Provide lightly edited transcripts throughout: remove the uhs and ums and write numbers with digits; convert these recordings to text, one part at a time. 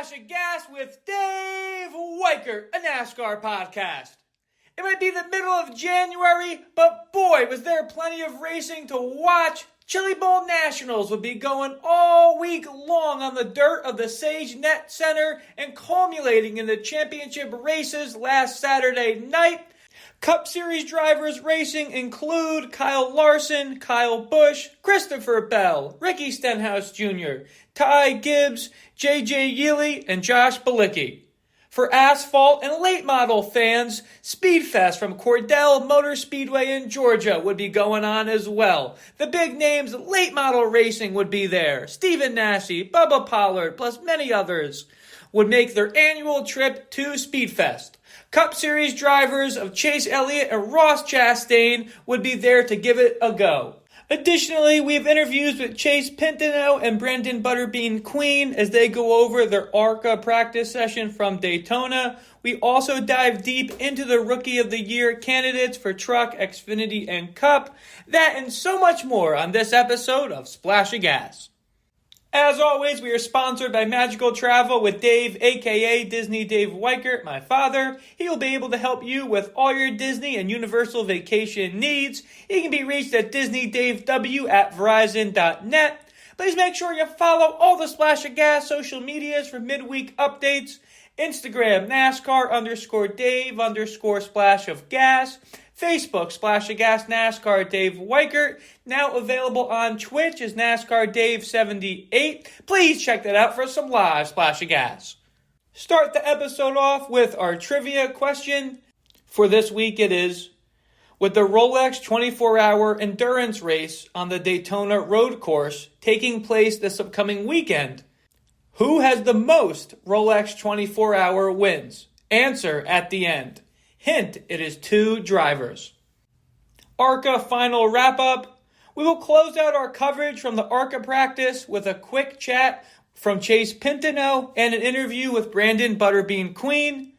Splash of Gas with Dave Weichert, a NASCAR podcast. It might be the middle of January, but boy, was there plenty of racing to watch. Chili Bowl Nationals would be going all week long on the dirt of the Sage Net Center and culminating in the championship races last Saturday night. Cup Series drivers racing include Kyle Larson, Kyle Busch, Christopher Bell, Ricky Stenhouse Jr., Ty Gibbs, J.J. Yealy, and Josh Bilicki. For asphalt and late model fans, SpeedFest from Cordele Motor in Georgia would be going on as well. The big names late model racing would be there. Stephen Nasse, Bubba Pollard, plus many others would make their annual trip to SpeedFest. Cup Series drivers of Chase Elliott and Ross Chastain would be there to give it a go. Additionally, we have interviews with Chase Pinsonneault and Brenden Butterbean Queen as they go over their ARCA practice session from Daytona. We also dive deep into the Rookie of the Year candidates for Truck, Xfinity, and Cup. That and so much more on this episode of Splash of Gas. As always, we are sponsored by Magical Travel with Dave, a.k.a. Disney Dave Weichert, my father. He will be able to help you with all your Disney and Universal vacation needs. He can be reached at DisneyDaveW@Verizon.net. Please make sure you follow all the Splash of Gas social medias for midweek updates. Instagram, NASCAR_Dave_Splash of Gas. Facebook, Splash of Gas NASCAR Dave Weichert. Now available on Twitch as NASCAR Dave 78. Please check that out for some live Splash of Gas. Start the episode off with our trivia question. For this week it is, with the Rolex 24-hour endurance race on the Daytona road course taking place this upcoming weekend, who has the most Rolex 24-hour wins? Answer at the end. Hint, it is 2 drivers. ARCA final wrap-up. We will close out our coverage from the ARCA practice with a quick chat from Chase Pinsonneault and an interview with Brenden Butterbean Queen.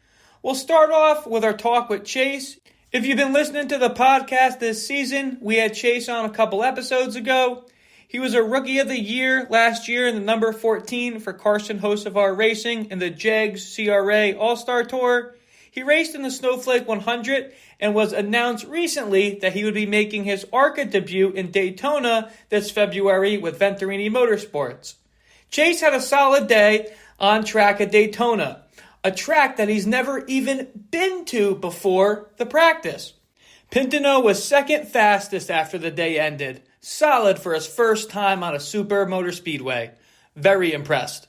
We'll start off with our talk with Chase. If you've been listening to the podcast this season, we had Chase on a couple episodes ago. He was a Rookie of the Year last year in the number 14 for Carson Hocevar Racing in the JEGS CRA All-Star Tour. He raced in the Snowflake 100 and was announced recently that he would be making his ARCA debut in Daytona this February with Venturini Motorsports. Chase had a solid day on track at Daytona, a track that he's never even been to before the practice. Pinsonneault was second fastest after the day ended. Solid for his first time on a super motor speedway. Very impressed.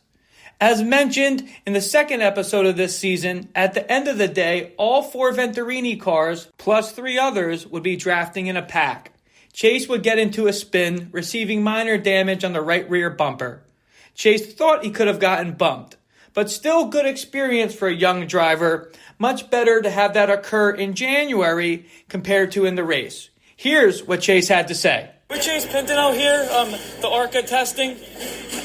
As mentioned in the second episode of this season, at the end of the day, all 4 Venturini cars, plus 3 others, would be drafting in a pack. Chase would get into a spin, receiving minor damage on the right rear bumper. Chase thought he could have gotten bumped, but still good experience for a young driver. Much better to have that occur in January compared to in the race. Here's what Chase had to say. With Chase Pinsonneault here, the ARCA testing.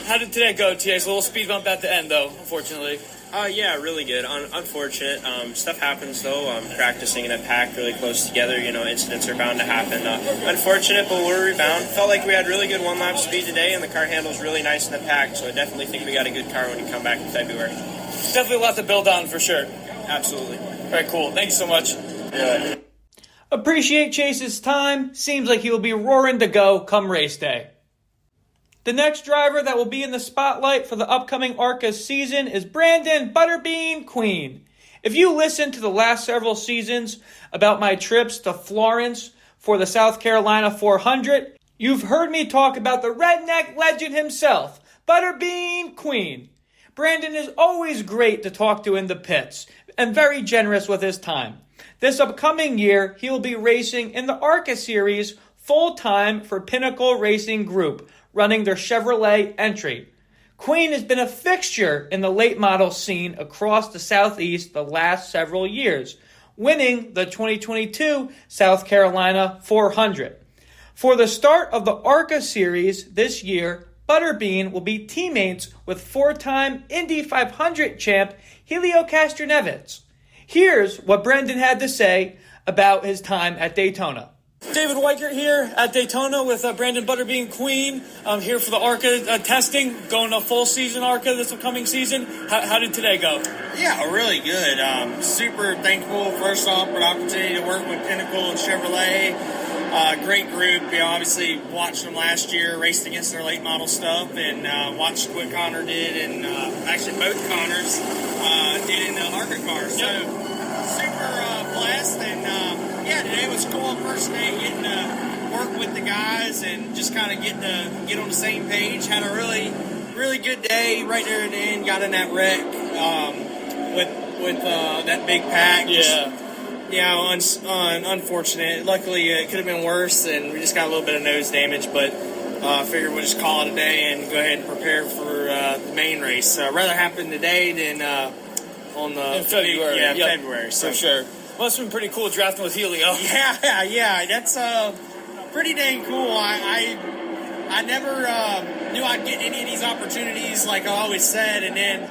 How did today go, Chase? A little speed bump at the end, though, unfortunately. Yeah, really good. Unfortunate. Stuff happens, though. Practicing in a pack really close together, incidents are bound to happen. Unfortunate, but we'll rebound. Felt like we had really good one-lap speed today, and the car handles really nice in the pack, so I definitely think we got a good car when we come back in February. Definitely a lot to build on, for sure. Absolutely. All right, cool. Thank you so much. Yeah. Appreciate Chase's time. Seems like he will be roaring to go come race day. The next driver that will be in the spotlight for the upcoming ARCA season is Brenden Butterbean Queen. If you listened to the last several seasons about my trips to Florence for the South Carolina 400, you've heard me talk about the redneck legend himself, Butterbean Queen. Brenden is always great to talk to in the pits and very generous with his time. This upcoming year, he will be racing in the ARCA Series full-time for Pinnacle Racing Group, running their Chevrolet entry. Queen has been a fixture in the late model scene across the Southeast the last several years, winning the 2022 South Carolina 400. For the start of the ARCA Series this year, Butterbean will be teammates with 4-time Indy 500 champ Helio Castroneves. Here's what Brenden had to say about his time at Daytona. David Weichert here at Daytona with Brenden Butterbean Queen. I'm here for the ARCA testing, going to full season ARCA this upcoming season. How did today go? Yeah, really good. Super thankful, first off, for the opportunity to work with Pinnacle and Chevrolet. Great group. We obviously watched them last year, raced against their late model stuff, and watched what Connor did, and actually both Connors did in the ARCA car. So super blessed, and yeah, today was cool. First day getting to work with the guys and just kind of getting to get on the same page. Had a really good day right there at the end. Got in that wreck with that big pack. Unfortunate. Luckily, it could have been worse, and we just got a little bit of nose damage. But figured we'll just call it a day and go ahead and prepare for the main race. Rather happen today than on the in February. February. So for sure. Well, it's been pretty cool drafting with Helio. Yeah, that's pretty dang cool. I never knew I'd get any of these opportunities, like I always said, and then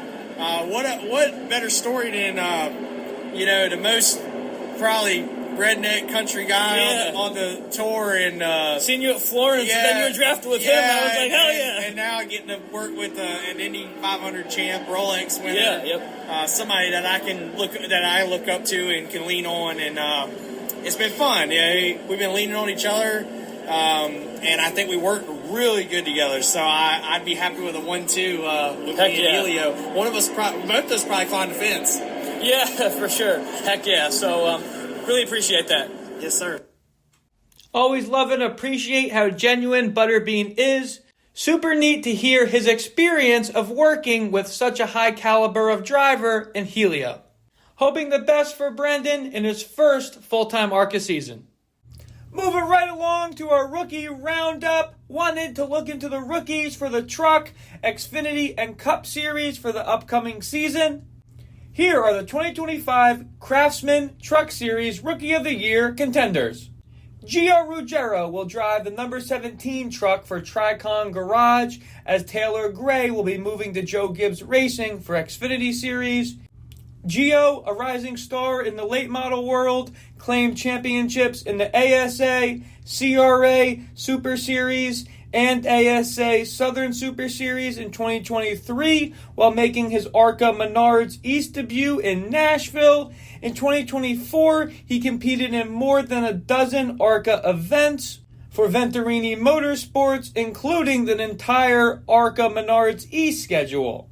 what better story than the most probably redneck country guy on the tour, and seeing you at Florence, and then you were drafted with him. I was like, hell yeah! And now getting to work with an Indy 500 champ, Rolex winner, somebody that I look up to and can lean on, and it's been fun. We've been leaning on each other, and I think we work really good together. So I'd be happy with a 1-2 with me and Helio. Both of us probably climb the fence. Yeah, for sure. Heck yeah. So really appreciate that. Yes, sir. Always love and appreciate how genuine Butterbean is. Super neat to hear his experience of working with such a high caliber of driver in Helio. Hoping the best for Brenden in his first full-time ARCA season. Moving right along to our rookie roundup. Wanted to look into the rookies for the Truck, Xfinity, and Cup Series for the upcoming season. Here are the 2025 Craftsman Truck Series Rookie of the Year contenders. Gio Ruggiero will drive the number 17 truck for Tricon Garage, as Taylor Gray will be moving to Joe Gibbs Racing for Xfinity Series. Gio, a rising star in the late model world, claimed championships in the ASA, CRA Super Series, and ASA Southern Super Series in 2023, while making his ARCA Menards East debut in Nashville. In 2024, he competed in more than a dozen ARCA events for Venturini Motorsports, including the entire ARCA Menards East schedule.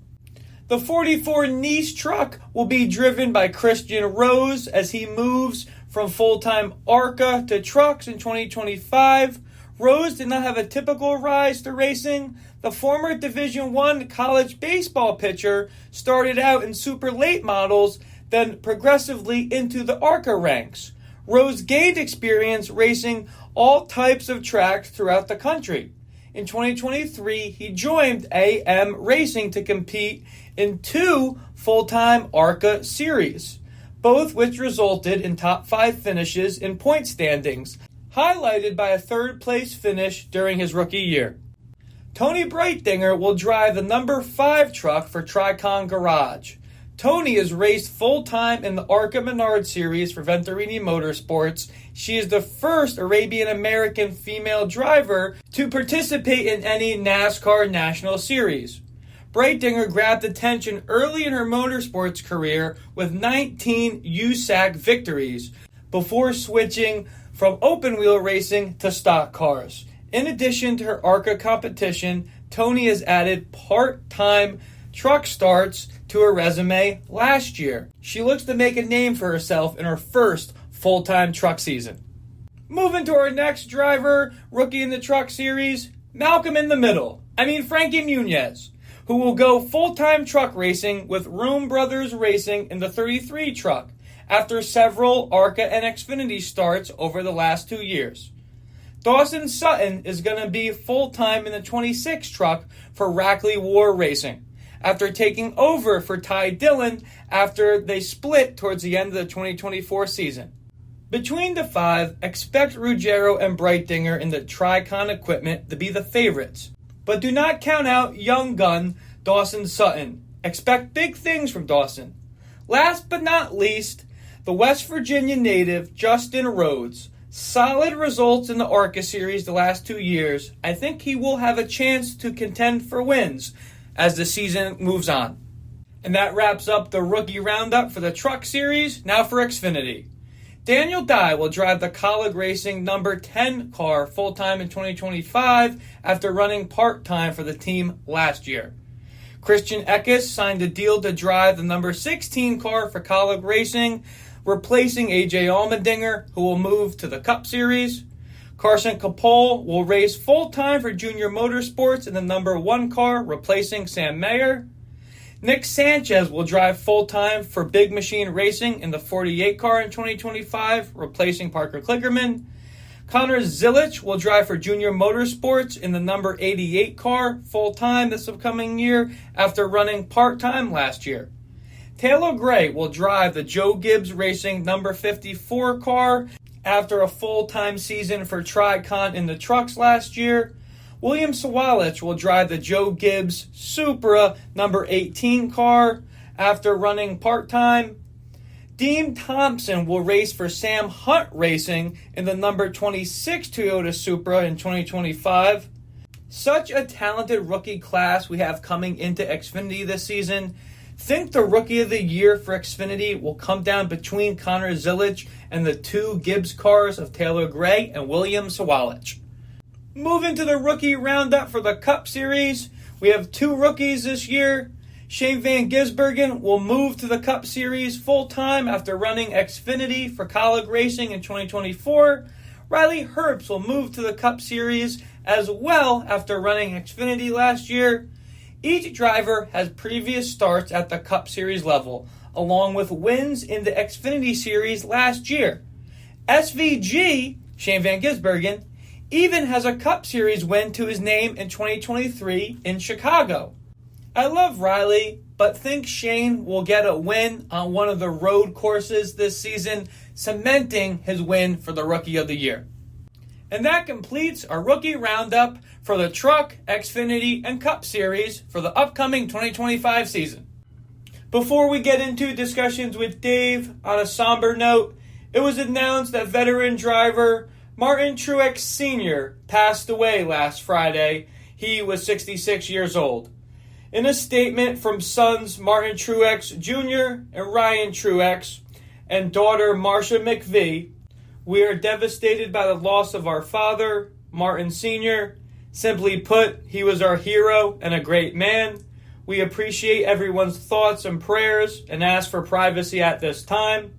The 44 Nice truck will be driven by Christian Rose as he moves from full-time ARCA to trucks in 2025. Rose did not have a typical rise to racing. The former Division I college baseball pitcher started out in super late models, then progressively into the ARCA ranks. Rose gained experience racing all types of tracks throughout the country. In 2023, he joined AM Racing to compete in 2 full-time ARCA series, both which resulted in top 5 finishes in point standings, highlighted by a third-place finish during his rookie year. Tony Breitdinger will drive the number 5 truck for Tricon Garage. Tony has raced full-time in the ARCA Menard Series for Venturini Motorsports. She is the first Arabian-American female driver to participate in any NASCAR National Series. Breitdinger grabbed attention early in her motorsports career with 19 USAC victories before switching from open-wheel racing to stock cars. In addition to her ARCA competition, Tony has added part-time truck starts to her resume last year. She looks to make a name for herself in her first full-time truck season. Moving to our next driver, rookie in the truck series, Malcolm in the Middle. Frankie Muniz, who will go full-time truck racing with Room Brothers Racing in the 33 truck after several ARCA and Xfinity starts over the last 2 years. Dawson Sutton is going to be full-time in the 26 truck for Rackley War Racing, after taking over for Ty Dillon after they split towards the end of the 2024 season. Between the 5, expect Ruggiero and Breitdinger in the Tricon equipment to be the favorites, but do not count out young gun Dawson Sutton. Expect big things from Dawson. Last but not least, the West Virginia native Justin Rhodes. Solid results in the ARCA series the last 2 years. I think he will have a chance to contend for wins as the season moves on. And that wraps up the rookie roundup for the truck series. Now for Xfinity. Daniel Dye will drive the Colleague Racing number 10 car full-time in 2025 after running part-time for the team last year. Christian Eckes signed a deal to drive the number 16 car for Colleague Racing, replacing A.J. Allmendinger, who will move to the Cup Series. Carson Capol will race full-time for Junior Motorsports in the number 1 car, replacing Sam Mayer. Nick Sanchez will drive full-time for Big Machine Racing in the 48 car in 2025, replacing Parker Klickerman. Connor Zilich will drive for Junior Motorsports in the number 88 car full-time this upcoming year after running part-time last year. Taylor Gray will drive the Joe Gibbs Racing number 54 car after a full-time season for Tricon in the trucks last year. William Sawalich will drive the Joe Gibbs Supra number 18 car after running part-time. Dean Thompson will race for Sam Hunt Racing in the number 26 Toyota Supra in 2025. Such a talented rookie class we have coming into Xfinity this season. Think the Rookie of the Year for Xfinity will come down between Connor Zilich and the 2 Gibbs cars of Taylor Gray and William Sawalich. Moving to the rookie roundup for the Cup Series, we have 2 rookies this year. Shane Van Gisbergen will move to the Cup Series full-time after running Xfinity for Colleague Racing in 2024. Riley Herbst will move to the Cup Series as well after running Xfinity last year. Each driver has previous starts at the Cup Series level, along with wins in the Xfinity Series last year. SVG, Shane Van Gisbergen, even has a Cup Series win to his name in 2023 in Chicago. I love Riley, but think Shane will get a win on one of the road courses this season, cementing his win for the Rookie of the Year. And that completes our rookie roundup for the Truck, Xfinity, and Cup Series for the upcoming 2025 season. Before we get into discussions with Dave, on a somber note, it was announced that veteran driver Martin Truex Sr. passed away last Friday. He was 66 years old. In a statement from sons Martin Truex Jr. and Ryan Truex and daughter Marcia McVie, we are devastated by the loss of our father, Martin Sr. Simply put, he was our hero and a great man. We appreciate everyone's thoughts and prayers and ask for privacy at this time.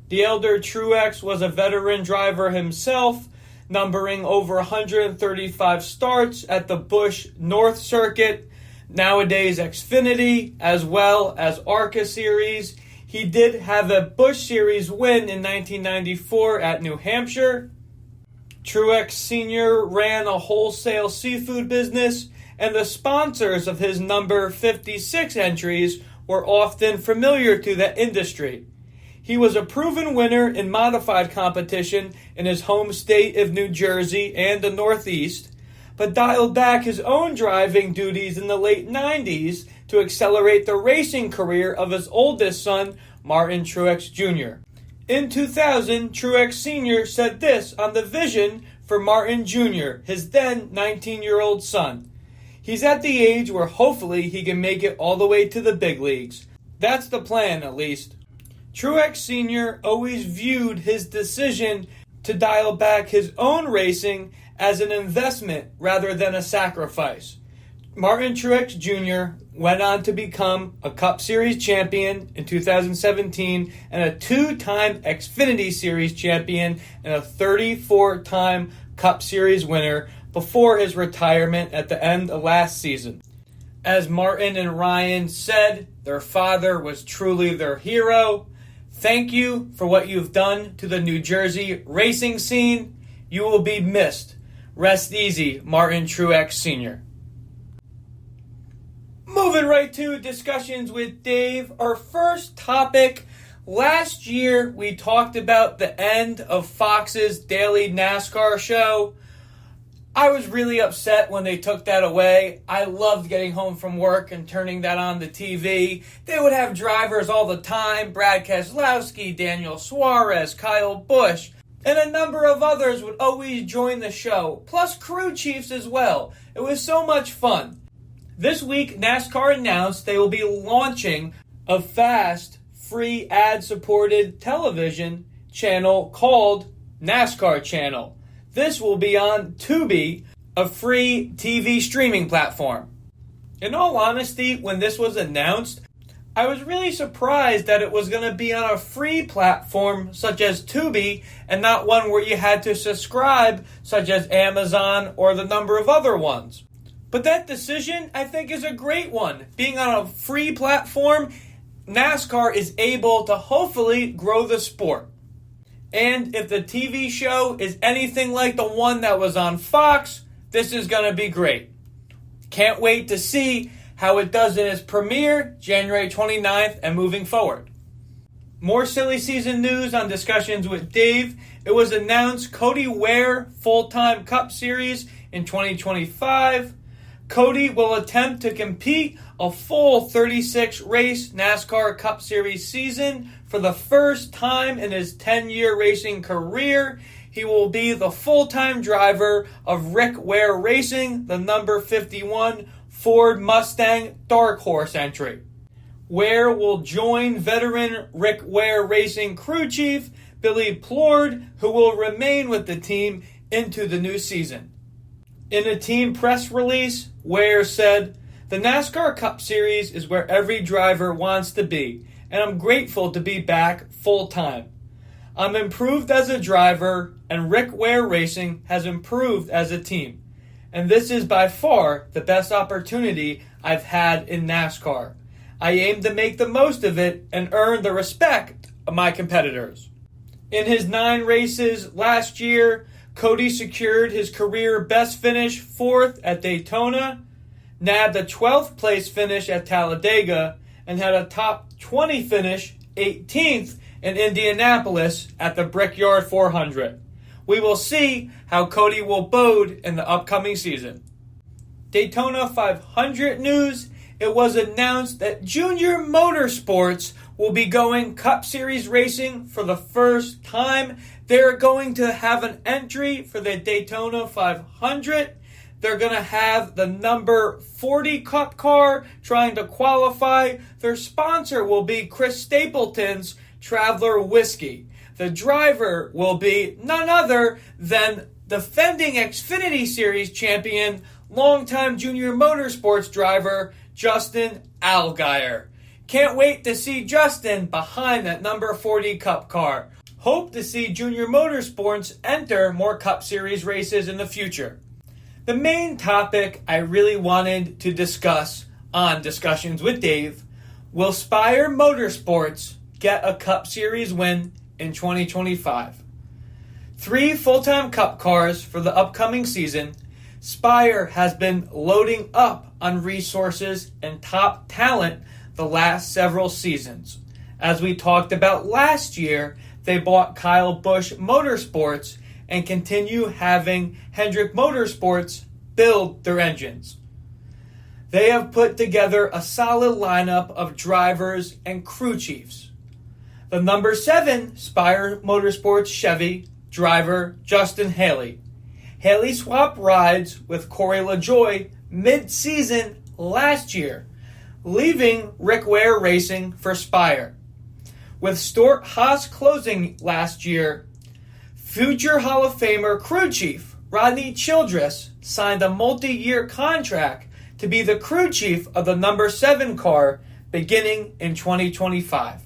The elder Truex was a veteran driver himself, numbering over 135 starts at the Busch North Circuit, nowadays Xfinity, as well as ARCA Series. He did have a Busch Series win in 1994 at New Hampshire. Truex Sr. ran a wholesale seafood business, and the sponsors of his number 56 entries were often familiar to the industry. He was a proven winner in modified competition in his home state of New Jersey and the Northeast, but dialed back his own driving duties in the late 90s to accelerate the racing career of his oldest son, Martin Truex Jr. In 2000, Truex Sr. said this on the vision for Martin Jr., his then 19-year-old son. He's at the age where hopefully he can make it all the way to the big leagues. That's the plan, at least. Truex Sr. always viewed his decision to dial back his own racing as an investment rather than a sacrifice. Martin Truex Jr. went on to become a Cup Series champion in 2017 and a 2-time Xfinity Series champion and a 34-time Cup Series winner before his retirement at the end of last season. As Martin and Ryan said, their father was truly their hero. Thank you for what you've done to the New Jersey racing scene. You will be missed. Rest easy, Martin Truex Sr. Moving right to discussions with Dave. Our first topic. Last year, we talked about the end of Fox's daily NASCAR show. I was really upset when they took that away. I loved getting home from work and turning that on the TV. They would have drivers all the time. Brad Keselowski, Daniel Suarez, Kyle Busch. And a number of others would always join the show, plus crew chiefs as well. It was so much fun. This week, NASCAR announced they will be launching a fast, free ad-supported television channel called NASCAR Channel. This will be on Tubi, a free TV streaming platform. In all honesty, when this was announced, I was really surprised that it was going to be on a free platform such as Tubi and not one where you had to subscribe such as Amazon or the number of other ones. But that decision, I think, is a great one. Being on a free platform, NASCAR is able to hopefully grow the sport. And if the TV show is anything like the one that was on Fox, this is going to be great. Can't wait to see how it does in its premiere, January 29th, and moving forward. More silly season news on Discussions with Dave. It was announced Cody Ware full-time Cup Series in 2025. Cody will attempt to compete a full 36-race NASCAR Cup Series season for the first time in his 10-year racing career. He will be the full-time driver of Rick Ware Racing, the number 51 Ford Mustang Dark Horse entry. Ware will join veteran Rick Ware Racing crew chief Billy Plord, who will remain with the team into the new season. In a team press release, Ware said, "The NASCAR Cup Series is where every driver wants to be, and I'm grateful to be back full-time. I'm improved as a driver, and Rick Ware Racing has improved as a team. And this is by far the best opportunity I've had in NASCAR. I aim to make the most of it and earn the respect of my competitors." In his 9 races last year, Cody secured his career best finish 4th at Daytona, nabbed a 12th place finish at Talladega, and had a top 20 finish, 18th, in Indianapolis at the Brickyard 400. We will see how Cody will bode in the upcoming season. Daytona 500 news. It was announced that Junior Motorsports will be going Cup Series racing for the first time. They're going to have an entry for the Daytona 500. They're going to have the number 40 Cup car trying to qualify. Their sponsor will be Chris Stapleton's Traveler Whiskey. The driver will be none other than defending Xfinity Series champion, longtime Junior Motorsports driver, Justin Allgaier. Can't wait to see Justin behind that number 40 Cup car. Hope to see Junior Motorsports enter more Cup Series races in the future. The main topic I really wanted to discuss on Discussions with Dave: will Spire Motorsports get a Cup Series win in 2025? 3 full-time Cup cars for the upcoming season. Spire has been loading up on resources and top talent the last several seasons. As we talked about last year, they bought Kyle Busch Motorsports and continue having Hendrick Motorsports build their engines. They have put together a solid lineup of drivers and crew chiefs. The number 7 Spire Motorsports Chevy driver, Justin Haley. Haley swapped rides with Corey LaJoie mid-season last year, leaving Rick Ware Racing for Spire. With Stuart Haas closing last year, future Hall of Famer crew chief Rodney Childress signed a multi-year contract to be the crew chief of the number 7 car beginning in 2025.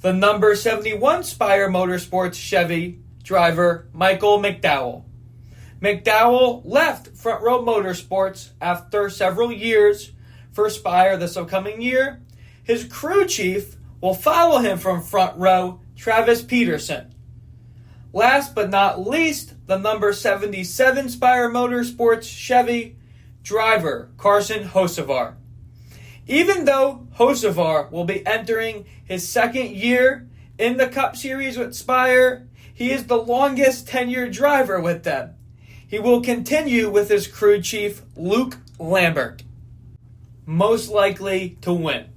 The number 71 Spire Motorsports Chevy driver, Michael McDowell. McDowell left Front Row Motorsports after several years for Spire this upcoming year. His crew chief will follow him from Front Row, Travis Peterson. Last but not least, the number 77 Spire Motorsports Chevy driver, Carson Hocevar. Even though Hocevar will be entering his 2nd year in the Cup Series with Spire, he is the longest tenured driver with them. He will continue with his crew chief, Luke Lambert, most likely to win.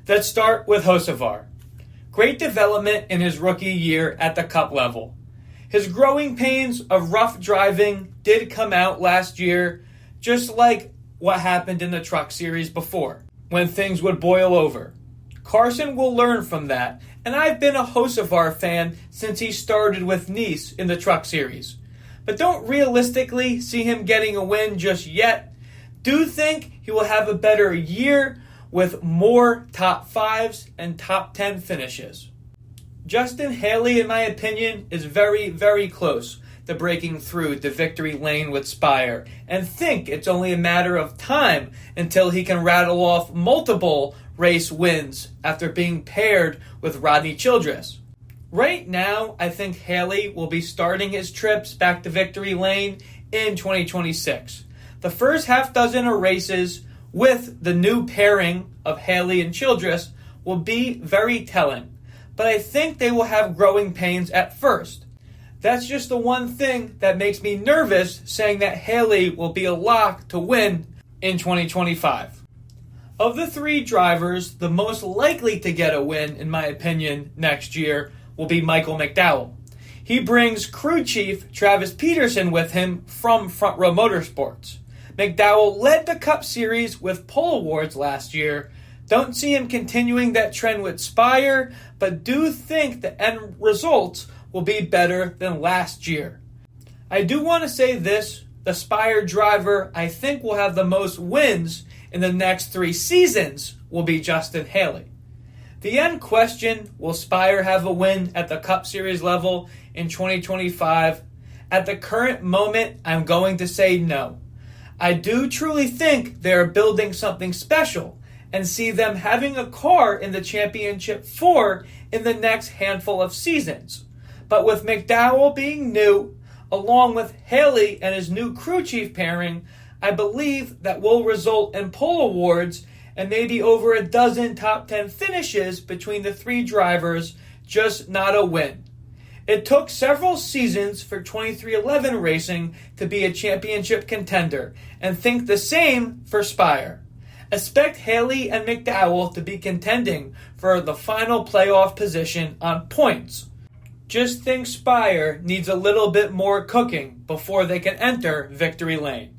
Let's start with Hocevar. great development in his rookie year at the Cup level. His growing pains of rough driving did come out last year, just like what happened in the Truck Series before, when things would boil over. Carson will learn from that, and I've been a Hocevar fan since he started with Nice in the Truck Series. But don't realistically see him getting a win just yet. Do think he will have a better year with more top 5s and top 10 finishes. Justin Haley, in my opinion, is very, very close to breaking through the victory lane with Spire, and think it's only a matter of time until he can rattle off multiple race wins after being paired with Rodney Childress. Right now, I think Haley will be starting his trips back to victory lane in 2026. The first half dozen of races with the new pairing of Haley and Childress will be very telling, but I think they will have growing pains at first. That's just the one thing that makes me nervous saying that Haley will be a lock to win in 2025. Of the 3 drivers, the most likely to get a win, in my opinion, next year will be Michael McDowell. He brings crew chief Travis Peterson with him from Front Row Motorsports. McDowell led the Cup Series with pole awards last year. Don't see him continuing that trend with Spire, but do think the end results will be better than last year. I do want to say this, the Spire driver I think will have the most wins in the next 3 seasons will be Justin Haley. The end question, will Spire have a win at the Cup Series level in 2025? At the current moment, I'm going to say no. I do truly think they're building something special and see them having a car in the Championship 4 in the next handful of seasons. But with McDowell being new, along with Haley and his new crew chief pairing, I believe that will result in pole awards and maybe over a dozen top 10 finishes between the 3 drivers, just not a win. It took several seasons for 2311 Racing to be a championship contender, and think the same for Spire. Expect Haley and McDowell to be contending for the final playoff position on points. Just think Spire needs a little bit more cooking before they can enter victory lane.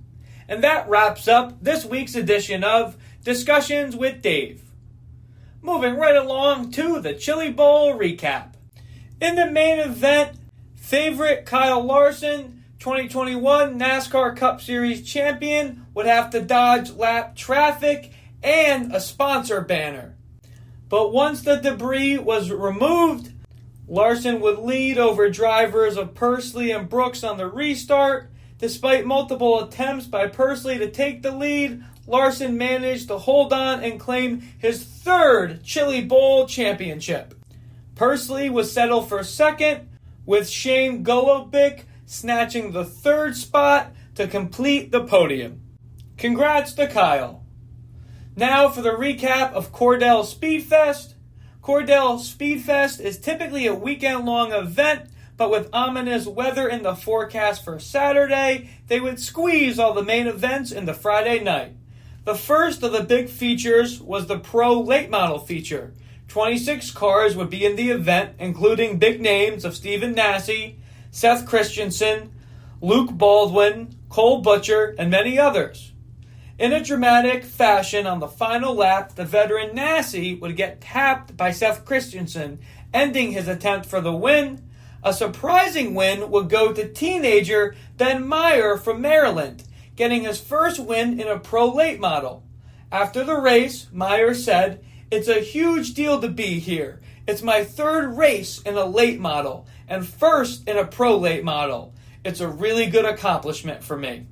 And that wraps up this week's edition of Discussions with Dave. Moving right along to the Chili Bowl recap. In the main event, favorite Kyle Larson, 2021 NASCAR Cup Series champion, would have to dodge lap traffic and a sponsor banner. But once the debris was removed, Larson would lead over drivers of Pursley and Brooks on the restart. Despite multiple attempts by Pursley to take the lead, Larson managed to hold on and claim his 3rd Chili Bowl championship. Pursley was settled for 2nd, with Shane Golobic snatching the 3rd spot to complete the podium. Congrats to Kyle. Now for the recap of Cordele SpeedFest. Cordele SpeedFest is typically a weekend-long event, but with ominous weather in the forecast for Saturday, they would squeeze all the main events into Friday night. The first of the big features was the Pro Late Model feature. 26 cars would be in the event, including big names of Stephen Nasse, Seth Christensen, Luke Baldwin, Cole Butcher, and many others. In a dramatic fashion on the final lap, the veteran Nasse would get tapped by Seth Christensen, ending his attempt for the win. A surprising win would go to teenager Ben Meyer from Maryland, getting his first win in a Pro Late Model. After the race, Meyer said, "It's a huge deal to be here. It's my 3rd race in a late model and first in a Pro Late Model. It's a really good accomplishment for me."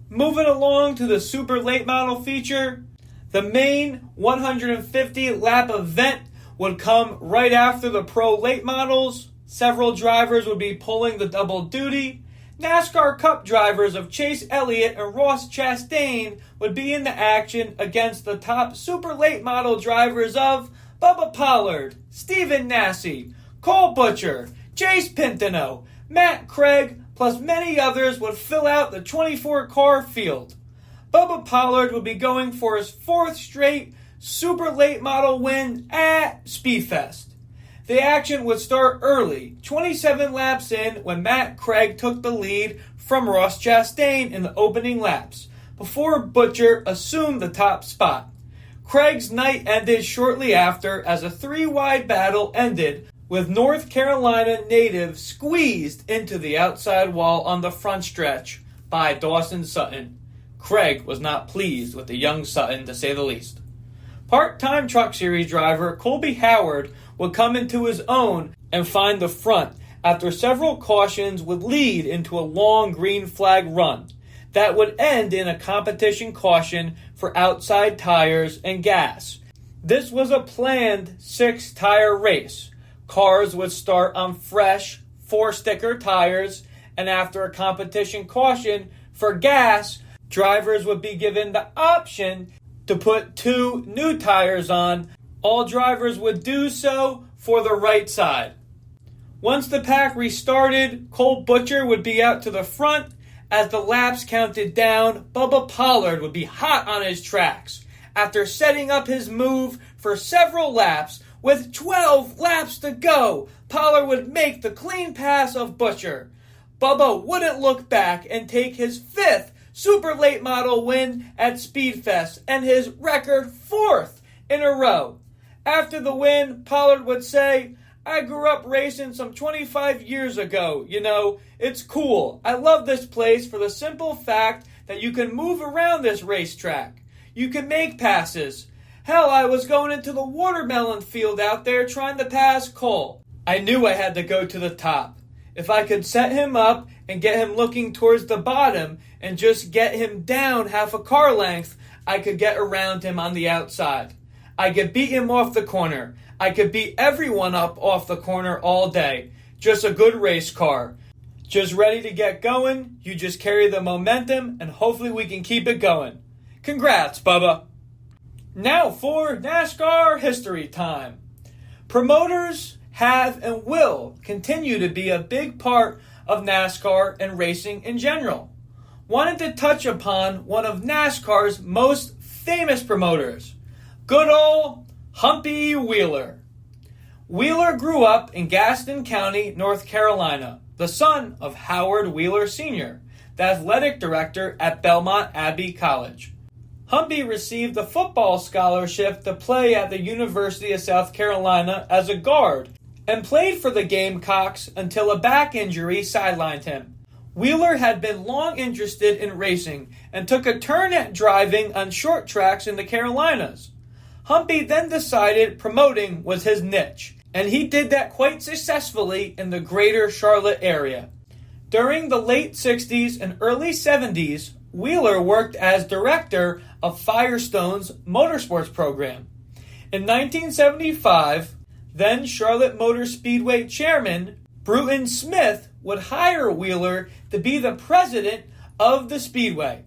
Moving along to the Super Late Model feature, the main 150 lap event would come right after the Pro Late Models. Several drivers would be pulling the double duty. NASCAR Cup drivers of Chase Elliott and Ross Chastain would be in the action against the top Super Late Model drivers of Bubba Pollard, Stephen Nasse, Cole Butcher, Chase Pinsonneault, Matt Craig, plus many others would fill out the 24-car field. Bubba Pollard would be going for his 4th straight Super Late Model win at SpeedFest. The action would start early, 27 laps in, when Matt Craig took the lead from Ross Chastain in the opening laps, before Butcher assumed the top spot. Craig's night ended shortly after as a three-wide battle ended with North Carolina native squeezed into the outside wall on the front stretch by Dawson Sutton. Craig was not pleased with the young Sutton, to say the least. Part-time Truck Series driver Colby Howard would come into his own and find the front after several cautions would lead into a long green flag run that would end in a competition caution for outside tires and gas. This was a planned 6-tire race. Cars would start on fresh 4-sticker tires, and after a competition caution for gas, drivers would be given the option to put 2 new tires on. All drivers would do so for the right side. Once the pack restarted, Cole Butcher would be out to the front. As the laps counted down, Bubba Pollard would be hot on his tracks. After setting up his move for several laps, with 12 laps to go, Pollard would make the clean pass of Butcher. Bubba wouldn't look back and take his 5th super late model win at SpeedFest and his record 4th in a row. After the win, Pollard would say, "I grew up racing some 25 years ago, it's cool. I love this place for the simple fact that you can move around this racetrack. You can make passes. Hell, I was going into the watermelon field out there trying to pass Cole. I knew I had to go to the top. If I could set him up and get him looking towards the bottom and just get him down half a car length, I could get around him on the outside. I could beat him off the corner. I could beat everyone up off the corner all day. Just a good race car. Just ready to get going. You just carry the momentum, and hopefully we can keep it going. Congrats, Bubba." Now for NASCAR history time. Promoters have and will continue to be a big part of NASCAR and racing in general. Wanted to touch upon one of NASCAR's most famous promoters, good old Humpy Wheeler. Wheeler grew up in Gaston County, North Carolina, the son of Howard Wheeler Sr., the athletic director at Belmont Abbey College. Humpy received a football scholarship to play at the University of South Carolina as a guard and played for the Gamecocks until a back injury sidelined him. Wheeler had been long interested in racing and took a turn at driving on short tracks in the Carolinas. Humpy then decided promoting was his niche, and he did that quite successfully in the greater Charlotte area. During the late 60s and early 70s, Wheeler worked as director of Firestone's motorsports program. In 1975, then Charlotte Motor Speedway chairman Bruton Smith would hire Wheeler to be the president of the Speedway.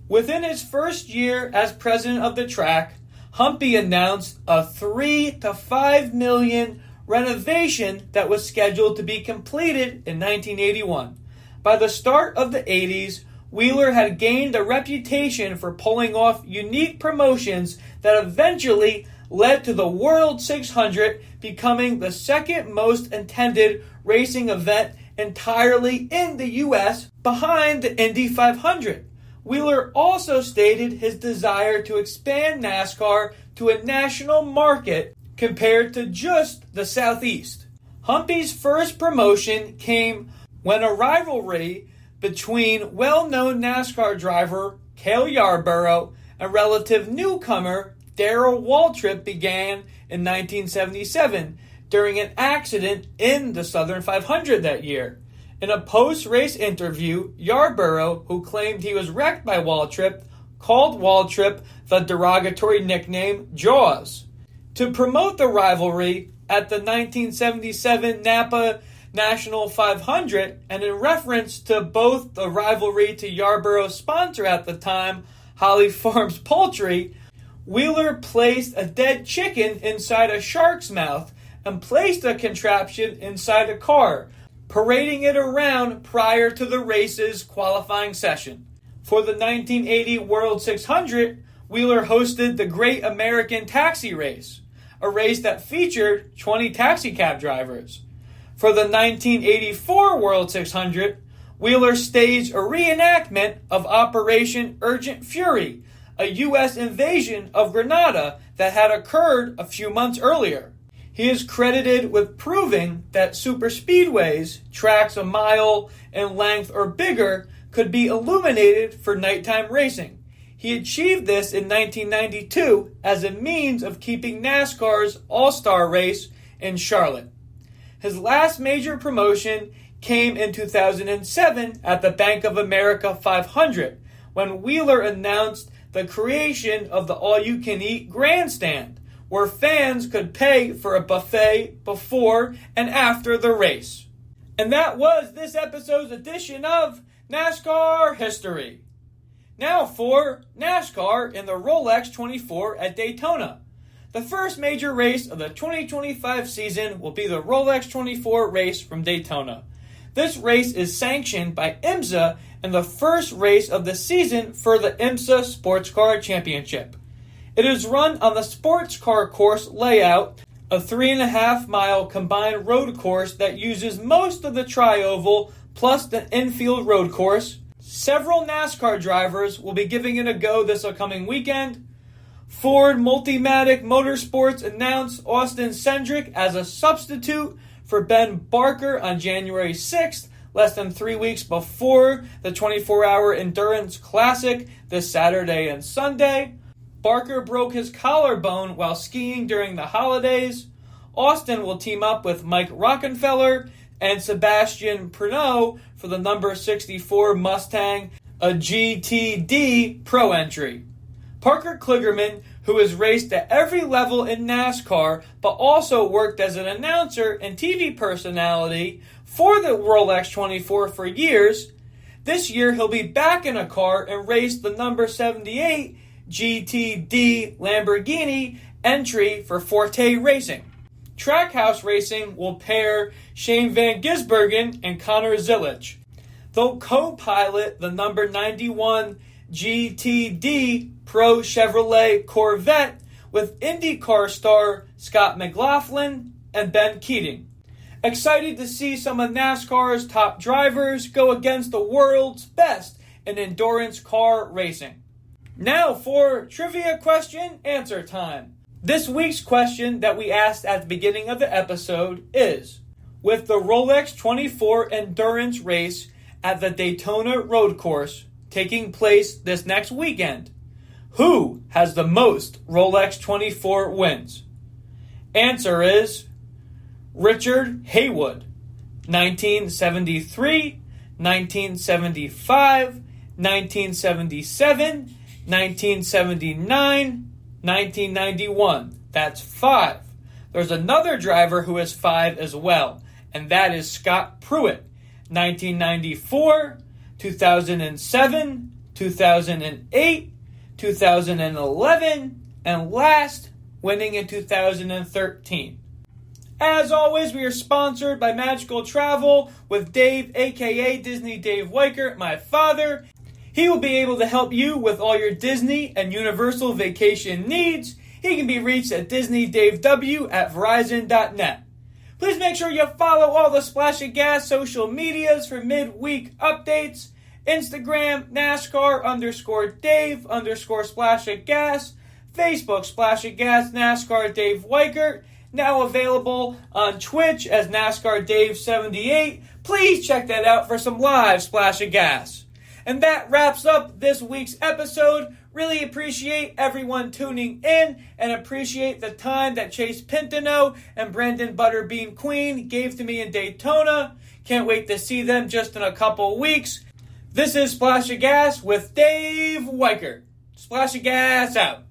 Within his first year as president of the track, Humpy announced a $3 to $5 million renovation that was scheduled to be completed in 1981. By the start of the 80s, Wheeler had gained a reputation for pulling off unique promotions that eventually led to the World 600 becoming the second most attended racing event entirely in the U.S. behind the Indy 500. Wheeler also stated his desire to expand NASCAR to a national market compared to just the Southeast. Humpy's first promotion came when a rivalry between well-known NASCAR driver Cale Yarborough and relative newcomer Darrell Waltrip began in 1977 during an accident in the Southern 500 that year. In a post-race interview, Yarborough, who claimed he was wrecked by Waltrip, called Waltrip the derogatory nickname Jaws. To promote the rivalry at the 1977 Napa National 500, and in reference to both the rivalry to Yarborough's sponsor at the time, Holly Farms Poultry, Wheeler placed a dead chicken inside a shark's mouth and placed a contraption inside a car, parading it around prior to the race's qualifying session. For the 1980 World 600, Wheeler hosted the Great American Taxi Race, a race that featured 20 taxicab drivers. For the 1984 World 600, Wheeler staged a reenactment of Operation Urgent Fury, a U.S. invasion of Grenada that had occurred a few months earlier. He is credited with proving that superspeedways, tracks a mile in length or bigger, could be illuminated for nighttime racing. He achieved this in 1992 as a means of keeping NASCAR's All-Star race in Charlotte. His last major promotion came in 2007 at the Bank of America 500, when Wheeler announced the creation of the all-you-can-eat grandstand, where fans could pay for a buffet before and after the race. And that was this episode's edition of NASCAR History. Now for NASCAR in the Rolex 24 at Daytona. The first major race of the 2025 season will be the Rolex 24 race from Daytona. This race is sanctioned by IMSA and the first race of the season for the IMSA Sports Car Championship. It is run on the sports car course layout, a 3.5-mile combined road course that uses most of the tri-oval plus the infield road course. Several NASCAR drivers will be giving it a go this upcoming weekend. Ford Multimatic Motorsports announced Austin Cindric as a substitute for Ben Barker on January 6th, less than 3 weeks before the 24-hour Endurance Classic this Saturday and Sunday. Barker broke his collarbone while skiing during the holidays. Austin will team up with Mike Rockenfeller and Sebastian Pernot for the number 64 Mustang, a GTD Pro entry. Parker Kligerman, who has raced at every level in NASCAR, but also worked as an announcer and TV personality for the Rolex 24 for years, this year he'll be back in a car and race the number 78 GTD Lamborghini entry for Forte Racing. Trackhouse Racing will pair Shane Van Gisbergen and Connor Zilic. They'll co-pilot the number 91 GTD Pro Chevrolet Corvette with IndyCar star Scott McLaughlin and Ben Keating. Excited to see some of NASCAR's top drivers go against the world's best in endurance car racing. Now for trivia question answer time. This week's question that we asked at the beginning of the episode is, with the Rolex 24 endurance race at the Daytona Road Course taking place this next weekend, who has the most Rolex 24 wins? Answer is Richard Haywood. 1973, 1975, 1977, 1979, 1991. That's 5. There's another driver who has 5 as well, and that is Scott Pruitt. 1994, 2007, 2008, 2011, and last, winning in 2013. As always, we are sponsored by Magical Travel with Dave, aka Disney Dave Weichert, my father. He will be able to help you with all your Disney and Universal vacation needs. He can be reached at DisneyDaveW@Verizon.net. Please make sure you follow all the Splash of Gas social medias for midweek updates. Instagram, NASCAR_Dave_Splash of Gas. Facebook, Splash of Gas, NASCAR Dave Weichert. Now available on Twitch as NASCAR Dave 78. Please check that out for some live Splash of Gas. And that wraps up this week's episode. Really appreciate everyone tuning in and appreciate the time that Chase Pinsonneault and Brenden Butterbean Queen gave to me in Daytona. Can't wait to see them just in a couple weeks. This is Splash of Gas with Dave Weichert. Splash of Gas out.